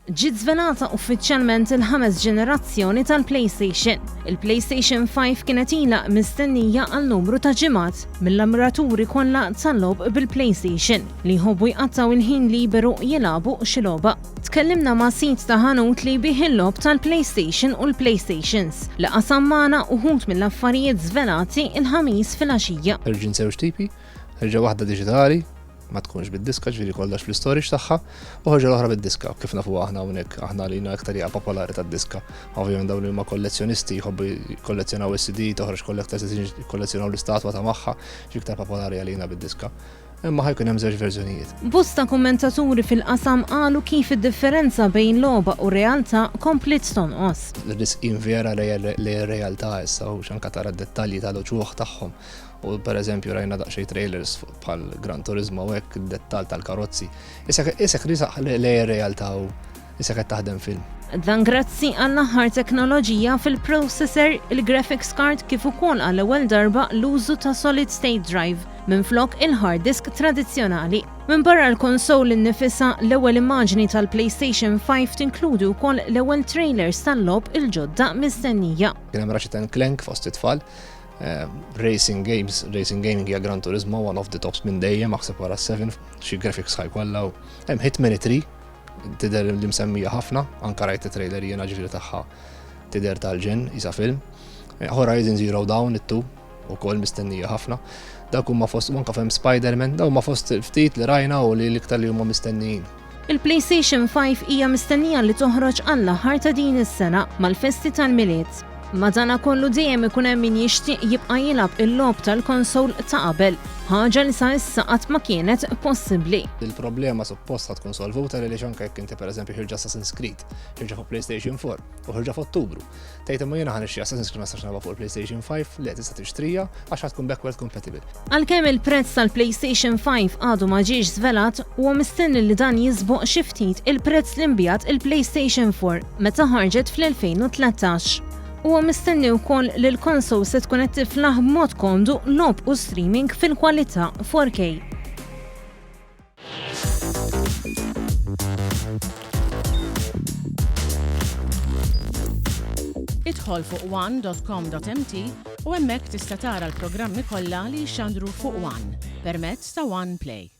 ġiet żvelata uffiċjalment il-5 ġenerazzjoni tal-PlayStation. Il-PlayStation 5 kienet ilha mistennija għal numru ta' ġimgħat mill-ammiraturi kollha tal-logħob bil-PlayStation li jħobbu jqattaw il-ħin liberu jilagħbu xi logħba. Tkellimna ma' sit ta' ħanut li bih il-logħob tal-PlayStation u l-PlayStations li qasam magħna uħud mill-affarijiet żvelati il-ħamis filgħaxija. Irġin żewġ tipi, ħerġa waħda diġitali, ma tkunx bid-diska ġifieri kollox fl-istorage tagħha, u ħerġa l-oħra bid-diska. Kif nafu aħna hawnhekk aħna li aktar hija popolari tad-diska. Ovvjament dawn li huma kollezzjonisti jħobbu jkollezzjonaw is-CD, toħroġ kollezzjonaw l-istatwa ta' magħha, xi iktar popolari għalina bid-diska. Imma ħajkun hemm żewġ verżjonijiet. Bosta kummentaturi fil-qasam qalu kif id-differenza bejn logħba u realtà komplet tonqos. L-risqin vera li realtà issa u x'anka tara d-dettalji tal-uċuħ tagħhom. U pereżempju rajna daqsxejn trailers bħal Gran Turismo u hekk id-dettall tal-karozzi. Isek risaq li realtà u isek qed taħdem film. Dan grazzi għall-aħħar teknoloġija fil-processor, il-graphics card kif ukoll għall-ewwel darba l-użu ta' solid state drive minflok il-hard disk tradizzjonali. Minn barra l-konsol innifisha l-ewwel immaġni tal-PlayStation 5 tinkludi wkoll l-ewwel trailers tal-logħob il-ġodda mistennija. Kien hemm Ratchet & Clank fost it-tfal, racing gaming hija Gran Turismo, one of the tops minn dejjem aħseb wara 7, xi graphics ħaj kollha u hemm Hitman 3 tidher li msemmija ħafna, anke rajt it-trailer jiena ġifieri tagħha tidher tal-ġen isa film. Horizon Zero Dawn it-2 ukoll mistennija ħafna. Dak huma fost anke fem Spider-Man, dawn huma fost ftit li rajna u li l-iktar li huma mistennijin. Il-PlayStation 5 hija mistennija li toħroġ għall-aħħar ta' din is-sena mal-festi tal-miliet. Madana kollu dejjem ikun hemm min jixtieq jibqa' jilgħab il-logħob tal-konsol ta' qabel, ħaġa li sa issa qatt ma kienet possibbli. Il-problema suppost tkun solvuta li anke jekk inti pereżempju ħirġa Assassin's Creed, ħirġa fuq PlayStation 4 u ħirġa f'Ottubru. Tgħid imma jiena ħanixxi Assassin's Creed ma nistax nagħmel fuq il-PlayStation 5 li tista' tixtrija għax tkun backward compatible. Għalkemm il-prezz tal-PlayStation 5 għadu ma ġiex żvelat huwa mistenni li dan jisboq xi ftit il-prezz li nbigħat il-PlayStation 4 meta ħarġet fl-2013. Huwa mistenni wkoll li l-konsol se tkun qed tiflaħ b'mod komdu logħob u streaming fil-kwalità 4K. Idħol fuq one.com.mt u hemmhekk tista' tara l-programmi kollha li jxandru fuq One permezz ta' One Play.